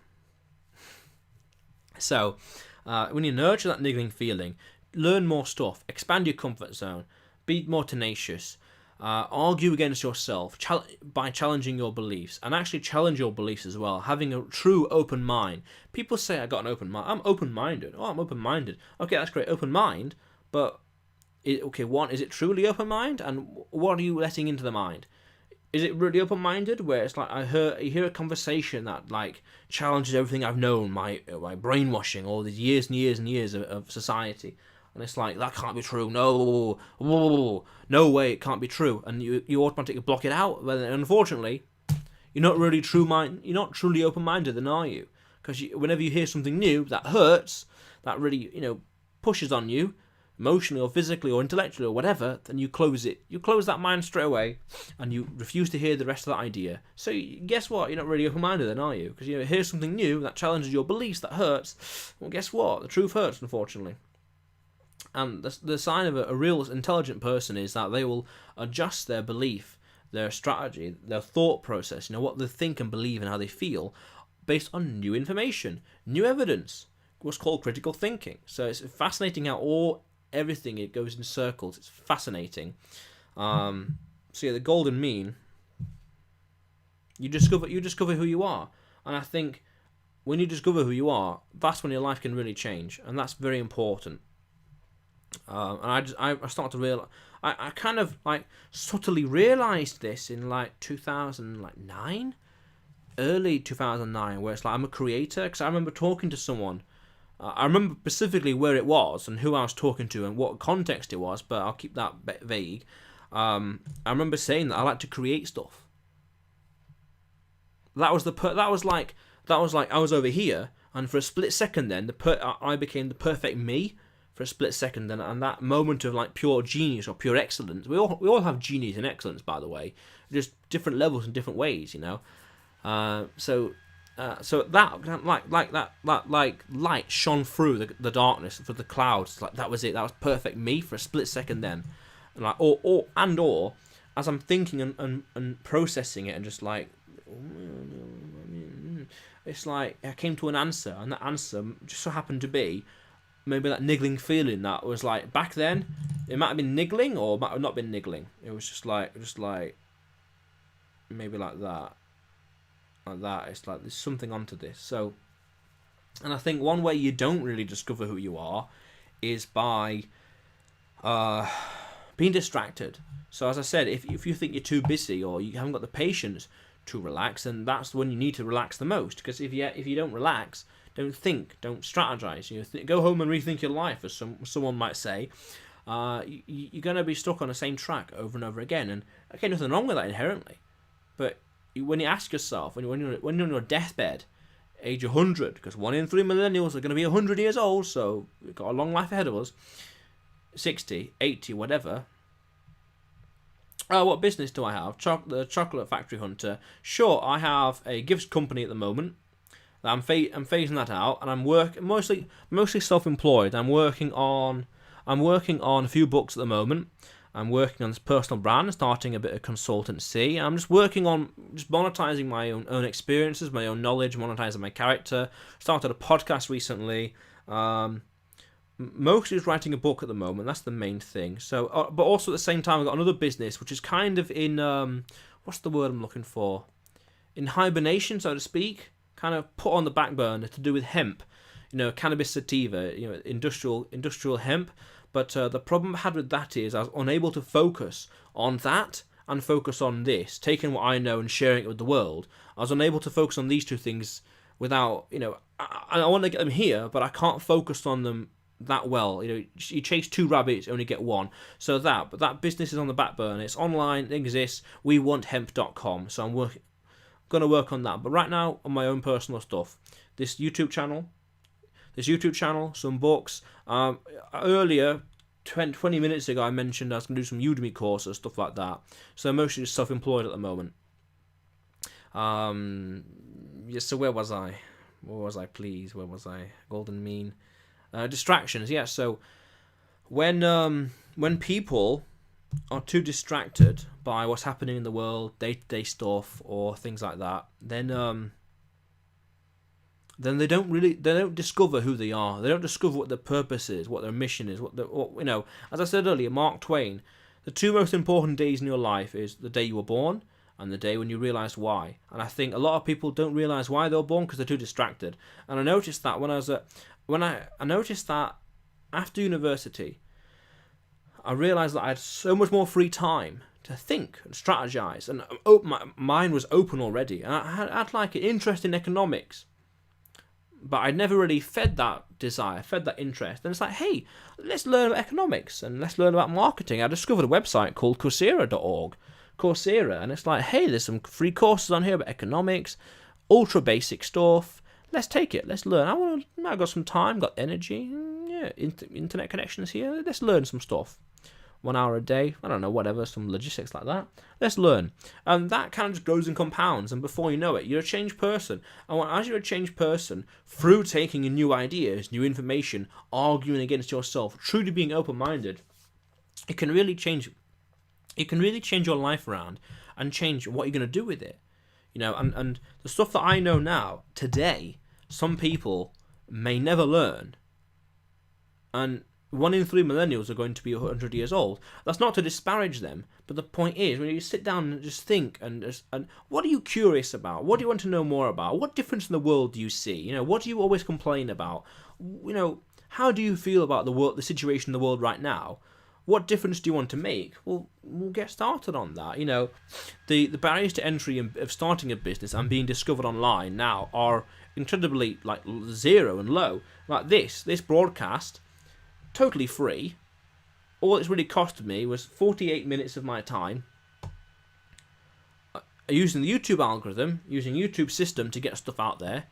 So, when you nurture that niggling feeling, learn more stuff, expand your comfort zone, be more tenacious, argue against yourself by challenging your beliefs, and actually challenge your beliefs as well, having a true open mind. People say, I got an open mind. I'm open-minded. Oh, I'm open-minded. Okay, that's great, open mind, but, is it truly open mind? And what are you letting into the mind? Is it really open-minded, where it's like you hear a conversation that like challenges everything I've known, my brainwashing, all these years and years and years of society, and it's like, that can't be true. No way, it can't be true, and you automatically block it out. But unfortunately, you're not truly open-minded, then, are you? Because whenever you hear something new that hurts, that really pushes on you, emotionally or physically or intellectually or whatever, then you close it. You close that mind straight away, and you refuse to hear the rest of that idea. So guess what? You're not really open-minded then, are you? Because you hear something new that challenges your beliefs, that hurts. Well, guess what? The truth hurts, unfortunately. And the sign of a real intelligent person is that they will adjust their belief, their strategy, their thought process, what they think and believe and how they feel, based on new information, new evidence, what's called critical thinking. So it's fascinating how everything, it goes in circles. It's fascinating. So yeah, the golden mean, you discover who you are, and I think when you discover who you are, that's when your life can really change, and that's very important. And I started to realize, I kind of like subtly realized this in like 2009, early 2009, where it's like I'm a creator, because I remember talking to someone. I remember specifically where it was and who I was talking to and what context it was, but I'll keep that vague. I remember saying that I like to create stuff. That was like I was over here, and for a split second, then I became the perfect me for a split second, and that moment of like pure genius or pure excellence. We all have genius and excellence, by the way, just different levels and different ways, So that light shone through the darkness, through the clouds. Like that was it. That was perfect me for a split second. Then, like or as I'm thinking and processing it, and just like, it's like I came to an answer, and that answer just so happened to be maybe that niggling feeling that was like back then. It might have been niggling, or it might have not been niggling. It was just like maybe like that. Like that, it's like there's something onto this. So, and I think one way you don't really discover who you are is by being distracted. So as I said, if you think you're too busy or you haven't got the patience to relax, then that's when you need to relax the most. Because if you don't relax, don't think, don't strategize, go home and rethink your life, as someone might say. you're going to be stuck on the same track over and over again. And okay, nothing wrong with that inherently, but when you ask yourself, when you're on your deathbed, age 100, because 1 in 3 millennials are going to be 100 years old, so we've got a long life ahead of us, 60, 80, whatever. What business do I have? The Chocolate Factory Hunter. Sure, I have a gifts company at the moment. I'm phasing that out, and I'm mostly self-employed. I'm working on a few books at the moment. I'm working on this personal brand, starting a bit of consultancy. I'm just working on monetizing my own experiences, my own knowledge, monetizing my character. Started a podcast recently. Mostly just writing a book at the moment. That's the main thing. So, but also at the same time, I've got another business which is kind of in what's the word I'm looking for? In hibernation, so to speak. Kind of put on the back burner to do with hemp. Cannabis sativa. Industrial hemp. But the problem I had with that is I was unable to focus on that and focus on this, taking what I know and sharing it with the world. I was unable to focus on these two things without, I want to get them here, but I can't focus on them that well. You chase 2 rabbits, only get 1. So but that business is on the back burner. It's online, it exists. WeWantHemp.com. So I'm going to work on that. But right now, on my own personal stuff, this YouTube channel, some books. Earlier, 20 minutes ago, I mentioned I was going to do some Udemy courses, stuff like that. So I'm mostly just self-employed at the moment. So where was I? Please? Where was I? Golden mean. Distractions, yeah. So when people are too distracted by what's happening in the world, day-to-day stuff, or things like that, then they don't discover who they are. They don't discover what their purpose is, what their mission is, as I said earlier, Mark Twain, the 2 most important days in your life is the day you were born and the day when you realised why. And I think a lot of people don't realise why they were born because they're too distracted. And I noticed that I noticed that after university, I realised that I had so much more free time to think and strategise, and my mind was open already, and I had like an interest in economics. But I'd never really fed that desire, fed that interest. And it's like, hey, let's learn about economics and let's learn about marketing. I discovered a website called Coursera.org. And it's like, hey, there's some free courses on here about economics, ultra basic stuff. Let's take it. Let's learn. I got some time, got energy. Yeah, internet connections here. Let's learn some stuff. 1 hour a day, I don't know, whatever, some logistics like that. Let's learn. And that kind of just grows and compounds, and before you know it, you're a changed person. And as you're a changed person, through taking in new ideas, new information, arguing against yourself, truly being open-minded, it can really change your life around and change what you're going to do with it. And the stuff that I know now, today, some people may never learn. And 1 in 3 millennials are going to be 100 years old. That's not to disparage them, but the point is, when you sit down and just think, and what are you curious about? What do you want to know more about? What difference in the world do you see? What do you always complain about? How do you feel about the world, the situation in the world right now? What difference do you want to make? Well, we'll get started on that. The barriers to entry of starting a business and being discovered online now are incredibly zero and low. Like this broadcast. Totally free. All it's really costed me was 48 minutes of my time using the YouTube algorithm, using YouTube system to get stuff out there,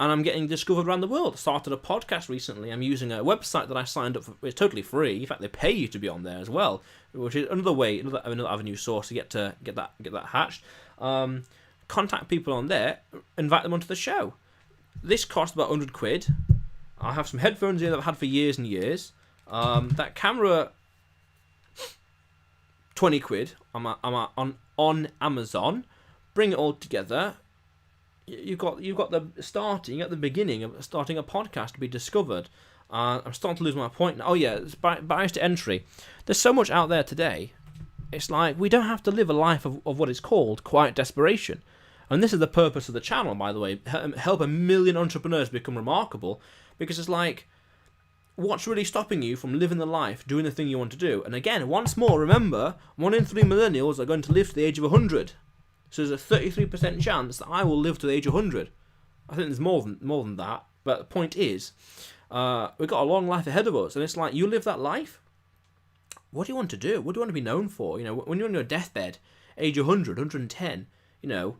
and I'm getting discovered around the world. I started a podcast recently. I'm using a website that I signed up for. It's totally free. In fact, they pay you to be on there as well, which is another avenue source to get that hatched. Contact people on there, invite them onto the show. This cost about £100. I have some headphones here that I've had for years and years. That camera, £20. I'm on Amazon. Bring it all together. You've got the beginning of starting a podcast to be discovered. I'm starting to lose my point now. Oh yeah, it's barriers to entry. There's so much out there today. It's like we don't have to live a life of what is called quiet desperation. And this is the purpose of the channel, by the way. Help 1 million entrepreneurs become remarkable. Because it's like, what's really stopping you from living the life, doing the thing you want to do? And again, once more, remember, 1 in 3 millennials are going to live to the age of 100. So there's a 33% chance that I will live to the age of 100. I think there's more than that. But the point is, we've got a long life ahead of us. And it's like, you live that life, what do you want to do? What do you want to be known for? You know, when you're on your deathbed, age 100, 110, you know,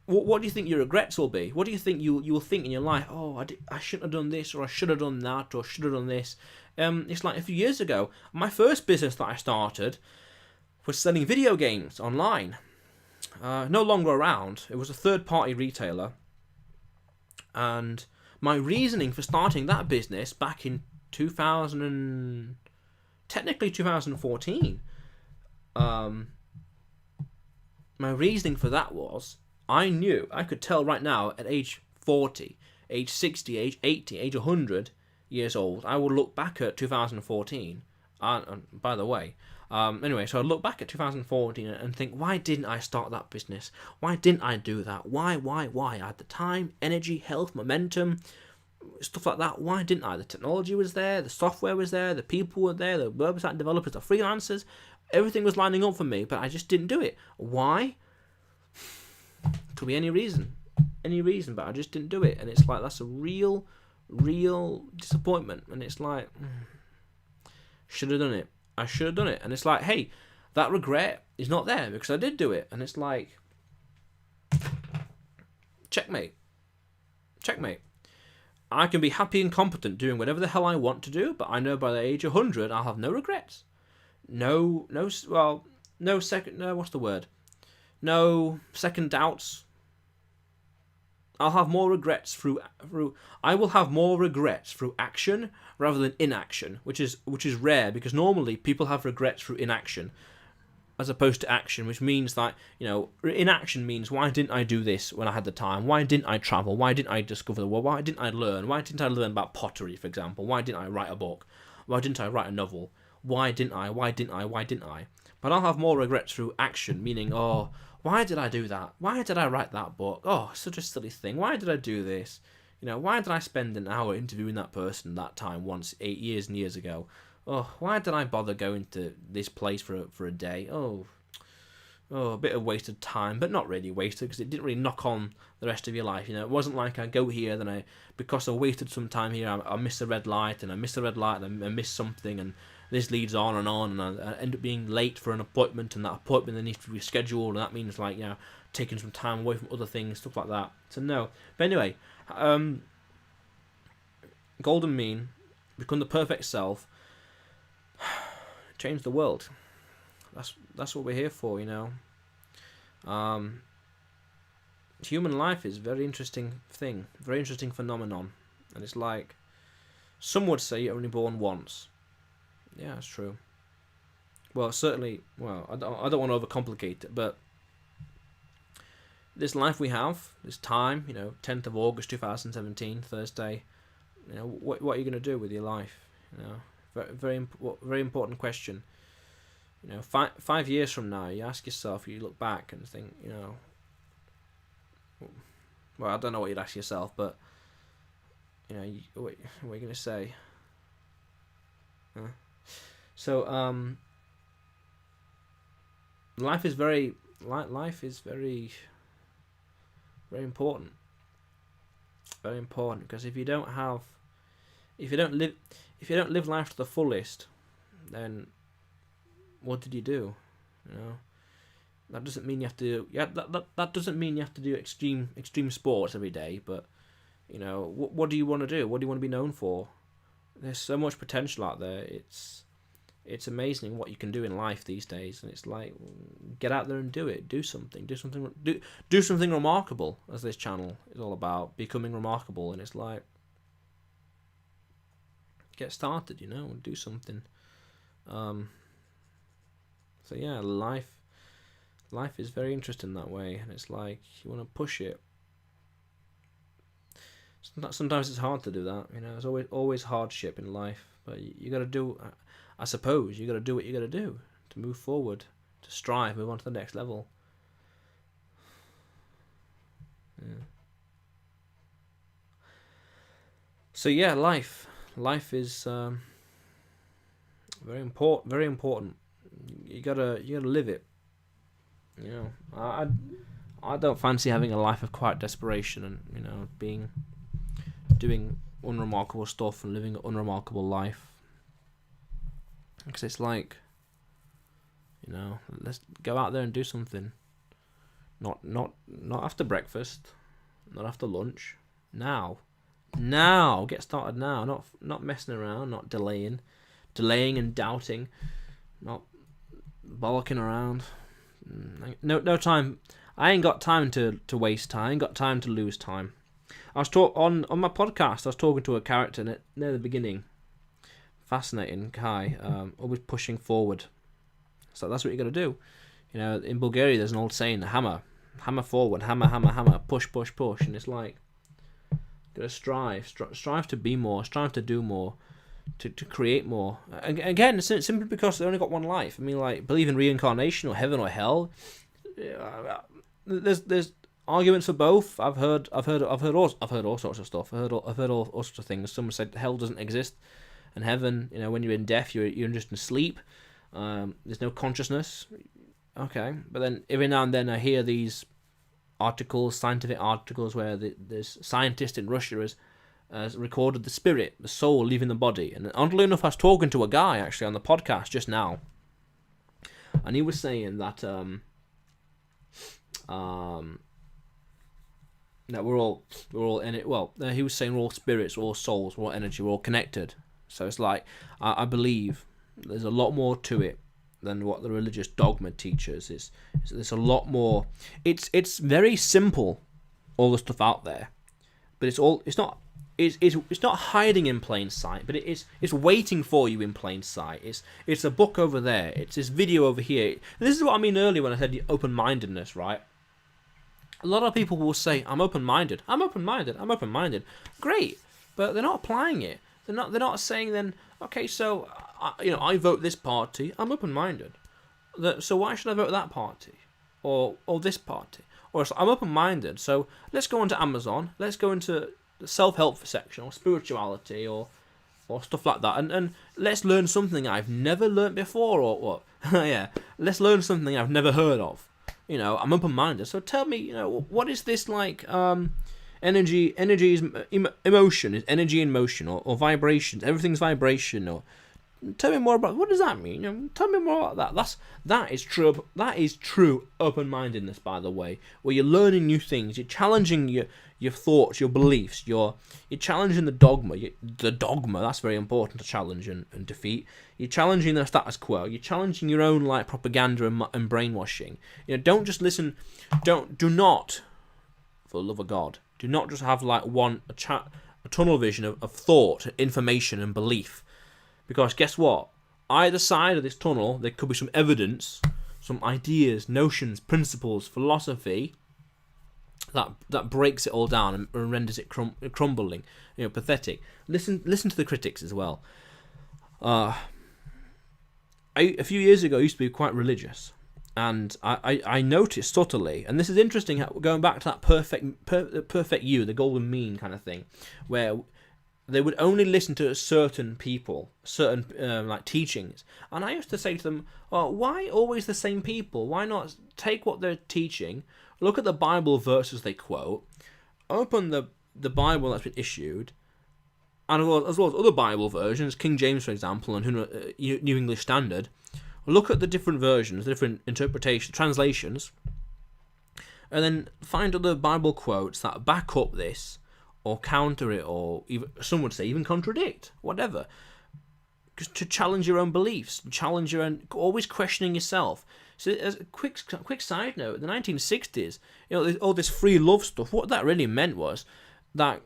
what do you think your regrets will be? What do you think you'll think in your life? Oh, I shouldn't have done this, or I should have done that, or should have done this. It's like a few years ago, my first business that I started was selling video games online. No longer around. It was a third-party retailer. And my reasoning for starting that business back in 2014, my reasoning for that was, I knew, I could tell right now at age 40, age 60, age 80, age 100 years old, I would look back at 2014, and by the way, anyway, so I'd look back at 2014 and think, why didn't I start that business? Why didn't I do that? Why? I had the time, energy, health, momentum, stuff like that. Why didn't I? The technology was there, the software was there, the people were there, the website developers, the freelancers, everything was lining up for me, but I just didn't do it. Why? Could be any reason, but I just didn't do it. And it's like, that's a real disappointment. And it's like, should have done it. I should have done it. And it's like, hey, that regret is not there because I did do it. And it's like, checkmate. I can be happy and competent doing whatever the hell I want to do, but I know by the age of 100 I'll have no regrets. No second doubts. I will have more regrets through action rather than inaction, which is rare, because normally people have regrets through inaction as opposed to action, which means that, you know, inaction means, why didn't I do this when I had the time? Why didn't I travel? Why didn't I discover the world? Why didn't I learn? Why didn't I learn about pottery, for example? Why didn't I write a book? Why didn't I write a novel? Why didn't I? But I'll have more regrets through action, meaning, oh, why did I do that? Why did I write that book? Oh, such a silly thing. Why did I do this? You know, why did I spend an hour interviewing that person that time once 8 years and years ago? Oh, why did I bother going to this place for a day? Oh, a bit of wasted time, but not really wasted, because it didn't really knock on the rest of your life. You know, it wasn't like I go here, then because I wasted some time here, I miss a red light, and I miss a red light, and I miss something, and this leads on, and I end up being late for an appointment, and that appointment then needs to be rescheduled, and that means, like, you know, taking some time away from other things, stuff like that. So no. But anyway, golden mean, become the perfect self, change the world. That's what we're here for, you know. Human life is a very interesting thing, very interesting phenomenon, and it's like, some would say you're only born once. Yeah, it's true. Well, certainly. Well, I don't want to overcomplicate it, but this life we have, this time, you know, 10th of August 2017, Thursday. You know, what are you going to do with your life? You know, very important question. You know, 5 years from now, you ask yourself, you look back and think, you know, well, I don't know what you'd ask yourself, but, you know, what are you going to say? Huh? So, life is very important. Very important, because if you don't live life to the fullest, then what did you do? You know, that doesn't mean you have to. Yeah, that doesn't mean you have to do extreme sports every day. But, you know, what do you want to do? What do you want to be known for? There's so much potential out there. It's amazing what you can do in life these days, and it's like, get out there and do it. Do something remarkable, as this channel is all about, becoming remarkable. And it's like, get started, you know, and do something. So yeah, life is very interesting that way, and it's like, you want to push it. Sometimes it's hard to do that, you know. There's always hardship in life, but you got to do. I suppose you got to do what you got to do to move forward, to strive, move on to the next level. Yeah. So yeah, life is very important. You gotta live it. You know, I don't fancy having a life of quiet desperation and, you know, doing unremarkable stuff and living an unremarkable life. Because it's like, let's go out there and do something. Not after breakfast, not after lunch. Now, get started now. Not messing around, not delaying and doubting, not bollocking around. No time. I ain't got time to waste time. I ain't got time to lose time. I was on my podcast. I was talking to a character near the beginning. Fascinating guy. Always pushing forward. So that's what you got to do. In Bulgaria, there's an old saying: hammer forward, hammer, push, and it's like, gotta strive to be more, strive to do more, to create more. Again, simply because they only got one life. I mean, like, believe in reincarnation or heaven or hell. There's arguments for both. I've heard all sorts of stuff. I've heard all sorts of things. Someone said hell doesn't exist, and heaven, when you're in death, you're just in sleep. There's no consciousness. Okay, but then every now and then I hear these scientific articles, where this scientist in Russia has recorded the spirit, the soul leaving the body. And oddly enough, I was talking to a guy actually on the podcast just now, and he was saying that that we're all in it. Well, he was saying we're all spirits, we're all souls, we're all energy, we're all connected. So it's like, I believe there's a lot more to it than what the religious dogma teaches. There's a lot more. It's very simple, all the stuff out there, but it's not hiding in plain sight, but it's waiting for you in plain sight. It's a book over there. It's this video over here. And this is what I mean earlier when I said the open-mindedness, right? A lot of people will say, I'm open-minded. Great, but they're not applying it. They're not saying then, okay, so I vote this party. I'm open-minded. So why should I vote that party, or this party? Or I'm open-minded. So let's go into Amazon. Let's go into the self-help section, or spirituality, or stuff like that, and let's learn something I've never learned before, or what? Yeah, let's learn something I've never heard of. I'm open-minded. So tell me, what is this like? Energy is emotion. Is energy in motion, or vibrations? Everything's vibration. Or tell me more about, what does that mean? Tell me more about that. That is true. That is true open-mindedness, by the way, where you're learning new things. You're challenging your thoughts, your beliefs. You're challenging the dogma. The dogma, that's very important to challenge and defeat. You're challenging the status quo. You're challenging your own like propaganda and brainwashing. Don't just listen. Do not, for the love of God, do not just have like a tunnel vision of thought, information, and belief. Because guess what? Either side of this tunnel, there could be some evidence, some ideas, notions, principles, philosophy that breaks it all down and renders it crumbling, pathetic. Listen to the critics as well. A few years ago, I used to be quite religious, and I noticed subtly, and this is interesting, going back to that perfect you, the golden mean kind of thing, where they would only listen to certain people, certain like teachings. And I used to say to them, why always the same people? Why not take what they're teaching, look at the Bible verses they quote, open the Bible that's been issued, and as well as other Bible versions, King James, for example, and New English Standard, look at the different versions, the different interpretations, translations, and then find other Bible quotes that back up this, or counter it, or even, some would say, even contradict, whatever. Just to challenge your own beliefs, challenge your own, always questioning yourself. So, as a quick side note, the 1960s, all this free love stuff, what that really meant was that,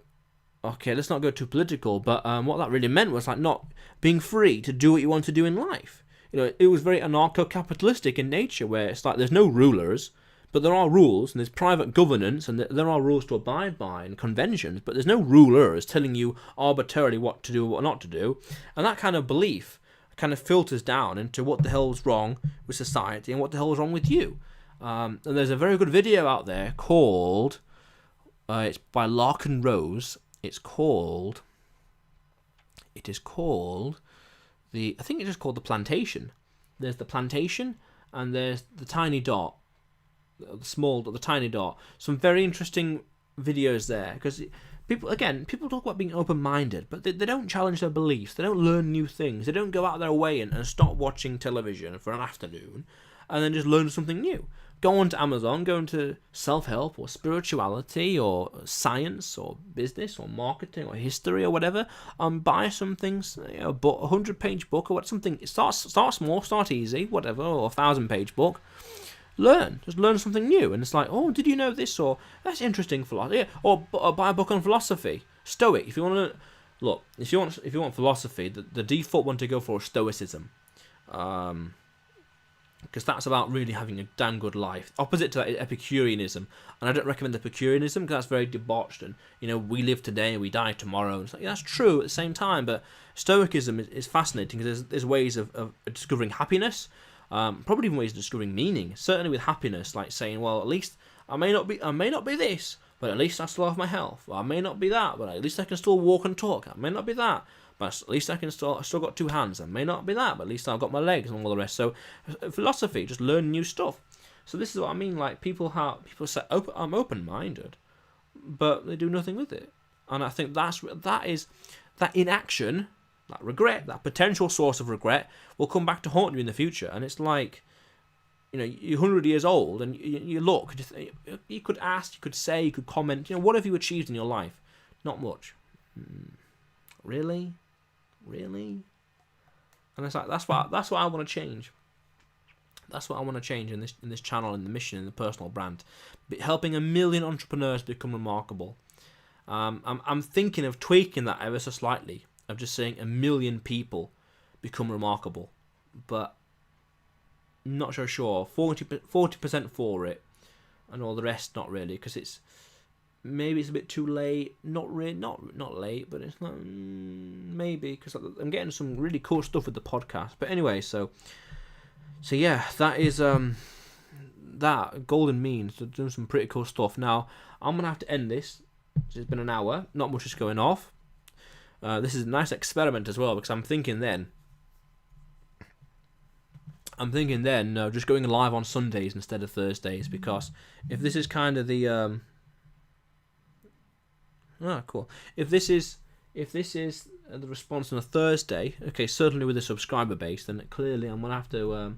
okay, let's not go too political, but what that really meant was like not being free to do what you want to do in life. It was very anarcho-capitalistic in nature, where it's like there's no rulers, but there are rules, and there's private governance, and there are rules to abide by, and conventions, but there's no rulers telling you arbitrarily what to do and what not to do. And that kind of belief kind of filters down into what the hell's wrong with society and what the hell is wrong with you. And there's a very good video out there called, it's by Larkin Rose, I think it's called The Plantation. There's The Plantation, and there's The Tiny Dot. The tiny dot. Some very interesting videos there, because People talk about being open-minded, but they don't challenge their beliefs. They don't learn new things. They don't go out their way and stop watching television for an afternoon and then just learn something new. Go onto Amazon, go into self-help or spirituality or science or business or marketing or history or whatever, and buy some things, a 100-page book or what, something. Start small, start easy, whatever, or a 1,000-page book. Just learn something new, and it's like, oh, did you know this? Or that's interesting philosophy. Yeah. Or buy a book on philosophy, Stoic. If you want to look, if you want philosophy, the default one to go for is Stoicism, because that's about really having a damn good life. Opposite to that is Epicureanism, and I don't recommend Epicureanism because that's very debauched, and we live today and we die tomorrow. And it's like, yeah, that's true at the same time, but Stoicism is fascinating because there's ways of discovering happiness. Probably even ways of discovering meaning. Certainly with happiness, like saying, well, at least I may not be this, but at least I still have my health. Or I may not be that, but at least I can still walk and talk. I may not be that, but at least I still got 2 hands. I may not be that, but at least I've got my legs and all the rest. So philosophy, just learn new stuff. So this is what I mean. Like people say, I'm open-minded, but they do nothing with it. And I think that inaction. That regret, that potential source of regret, will come back to haunt you in the future. And it's like, you're 100 years old, and you look, you could ask, you could say, you could comment, what have you achieved in your life? Not much. Really? And it's like, that's what I want to change. That's what I want to change in this channel, in the mission, in the personal brand, helping 1 million entrepreneurs become remarkable. I'm thinking of tweaking that ever so slightly. Of just saying 1 million people become remarkable, but not so sure. 40% for it, and all the rest not really, because maybe it's a bit too late. Not late, but it's not maybe because I'm getting some really cool stuff with the podcast. But anyway, so yeah, that is that golden mean. So doing some pretty cool stuff. Now I'm gonna have to end this. It's been an hour. Not much is going off. This is a nice experiment as well, because I'm thinking then just going live on Sundays instead of Thursdays, because if this is kind of the cool. If this is the response on a Thursday, okay, certainly with a subscriber base, then clearly I'm gonna have to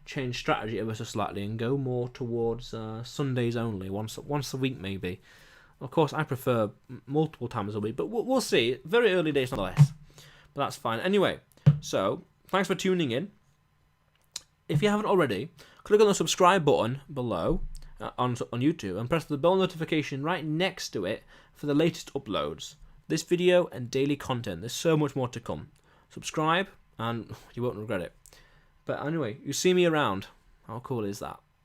change strategy ever so slightly and go more towards Sundays only, once a week maybe. Of course, I prefer multiple times a week, but we'll see. Very early days nonetheless, but that's fine. Anyway, so thanks for tuning in. If you haven't already, click on the subscribe button below on YouTube and press the bell notification right next to it for the latest uploads. This video and daily content. There's so much more to come. Subscribe and you won't regret it. But anyway, you see me around. How cool is that?